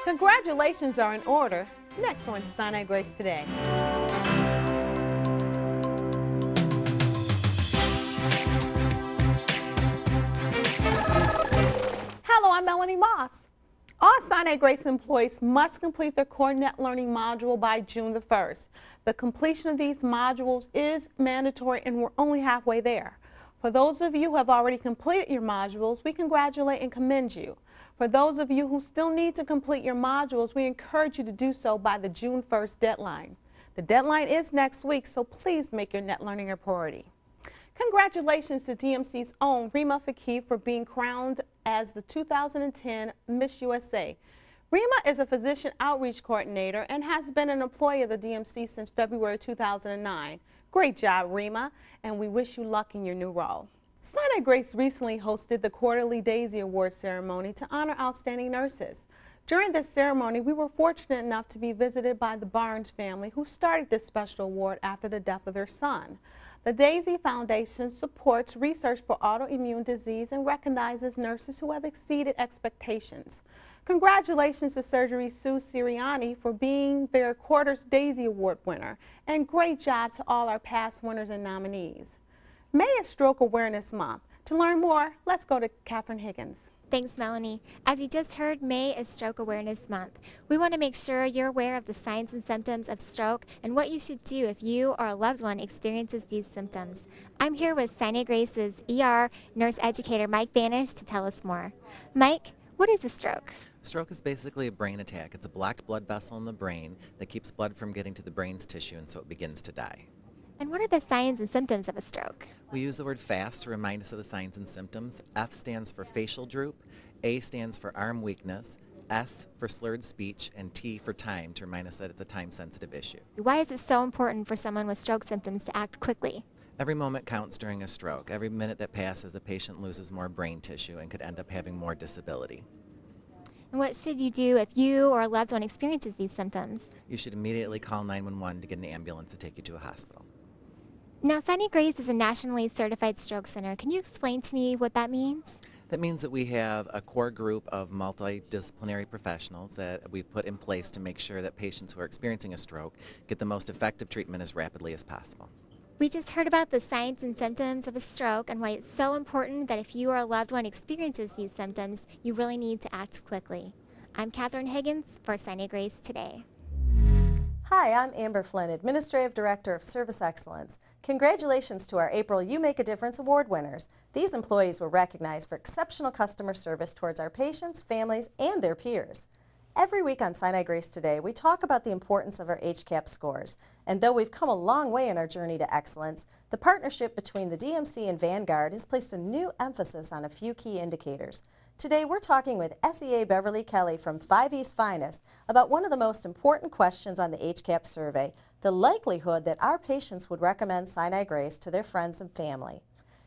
Congratulations are in order. Next on Sinai-Grace Today. Hello, I'm Melanie Moss. All Sinai-Grace employees must complete their core net learning module by June the 1st. The completion of these modules is mandatory and we're only halfway there. For those of you who have already completed your modules, we congratulate and commend you. For those of you who still need to complete your modules, we encourage you to do so by the June 1st deadline. The deadline is next week, so please make your net learning a priority. Congratulations to DMC's own Rima Fakih for being crowned as the 2010 Miss USA. Rima is a physician outreach coordinator and has been an employee of the DMC since February 2009. Great job, Rima, and we wish you luck in your new role. Sinai-Grace recently hosted the quarterly Daisy Award ceremony to honor outstanding nurses. During this ceremony, we were fortunate enough to be visited by the Barnes family, who started this special award after the death of their son. The Daisy Foundation supports research for autoimmune disease and recognizes nurses who have exceeded expectations. Congratulations to Surgery Sue Siriani for being their quarter's Daisy Award winner, and great job to all our past winners and nominees. May is Stroke Awareness Month. To learn more, let's go to Catherine Higgins. Thanks, Melanie. As you just heard, May is Stroke Awareness Month. We want to make sure you're aware of the signs and symptoms of stroke and what you should do if you or a loved one experiences these symptoms. I'm here with Sinai-Grace's ER nurse educator, Mike Banish, to tell us more. Mike, what is a stroke? Stroke is basically a brain attack. It's a blocked blood vessel in the brain that keeps blood from getting to the brain's tissue, and so it begins to die. And what are the signs and symptoms of a stroke? We use the word FAST to remind us of the signs and symptoms. F stands for facial droop, A stands for arm weakness, S for slurred speech, and T for time to remind us that it's a time-sensitive issue. Why is it so important for someone with stroke symptoms to act quickly? Every moment counts during a stroke. Every minute that passes, the patient loses more brain tissue and could end up having more disability. And what should you do if you or a loved one experiences these symptoms? You should immediately call 911 to get an ambulance to take you to a hospital. Now, Sinai-Grace is a nationally certified stroke center. Can you explain to me what that means? That means that we have a core group of multidisciplinary professionals that we've put in place to make sure that patients who are experiencing a stroke get the most effective treatment as rapidly as possible. We just heard about the signs and symptoms of a stroke and why it's so important that if you or a loved one experiences these symptoms, you really need to act quickly. I'm Catherine Higgins for Sinai-Grace Today. Hi, I'm Amber Flynn, Administrative Director of Service Excellence. Congratulations to our April You Make a Difference Award winners. These employees were recognized for exceptional customer service towards our patients, families, and their peers. Every week on Sinai-Grace Today, we talk about the importance of our HCAHPS scores. And though we've come a long way in our journey to excellence, the partnership between the DMC and Vanguard has placed a new emphasis on a few key indicators. Today, we're talking with SEA Beverly Kelly from 5 East Finest about one of the most important questions on the HCAHPS survey, the likelihood that our patients would recommend Sinai-Grace to their friends and family.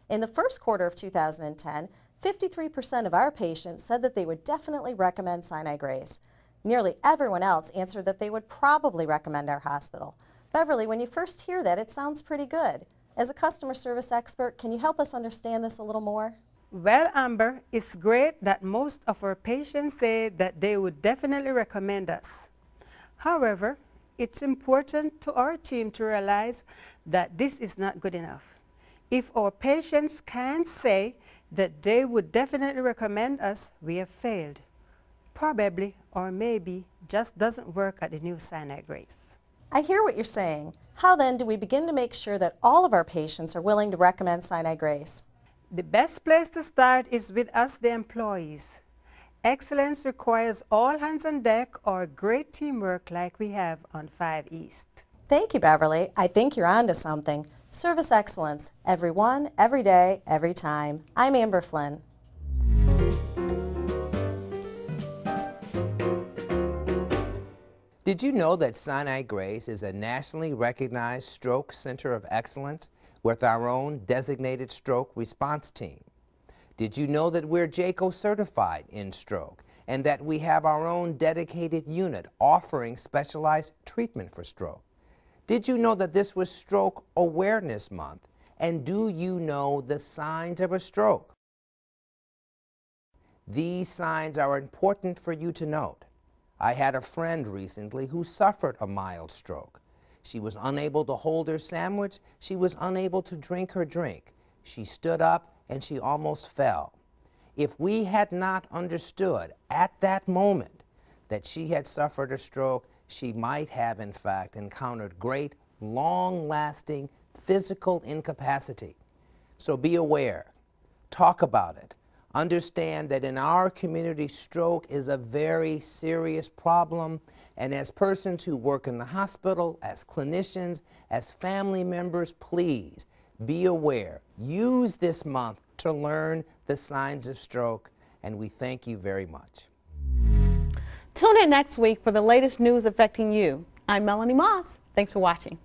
In the first quarter of 2010, 53% of our patients said that they would definitely recommend Sinai-Grace. Nearly everyone else answered that they would probably recommend our hospital. Beverly, when you first hear that, it sounds pretty good. As a customer service expert, can you help us understand this a little more? Well, Amber, it's great that most of our patients say that they would definitely recommend us. However, it's important to our team to realize that this is not good enough. If our patients can't say that they would definitely recommend us, we have failed. Probably, or maybe, just doesn't work at the new Sinai-Grace. I hear what you're saying. How then do we begin to make sure that all of our patients are willing to recommend Sinai-Grace? The best place to start is with us, the employees. Excellence requires all hands on deck or great teamwork like we have on 5 East. Thank you, Beverly. I think you're on to something. Service excellence, everyone, every day, every time. I'm Amber Flynn. Did you know that Sinai-Grace is a nationally recognized stroke center of excellence with our own designated stroke response team? Did you know that we're JACO certified in stroke and that we have our own dedicated unit offering specialized treatment for stroke? Did you know that this was Stroke Awareness Month? And do you know the signs of a stroke? These signs are important for you to note. I had a friend recently who suffered a mild stroke. She was unable to hold her sandwich. She was unable to drink her drink. She stood up and she almost fell. If we had not understood at that moment that she had suffered a stroke, she might have, in fact, encountered great, long-lasting physical incapacity. So be aware. Talk about it. Understand that in our community, stroke is a very serious problem, and as persons who work in the hospital, as clinicians, as family members, please be aware. Use this month to learn the signs of stroke, and we thank you very much. Tune in next week for the latest news affecting you. I'm Melanie Moss. Thanks for watching.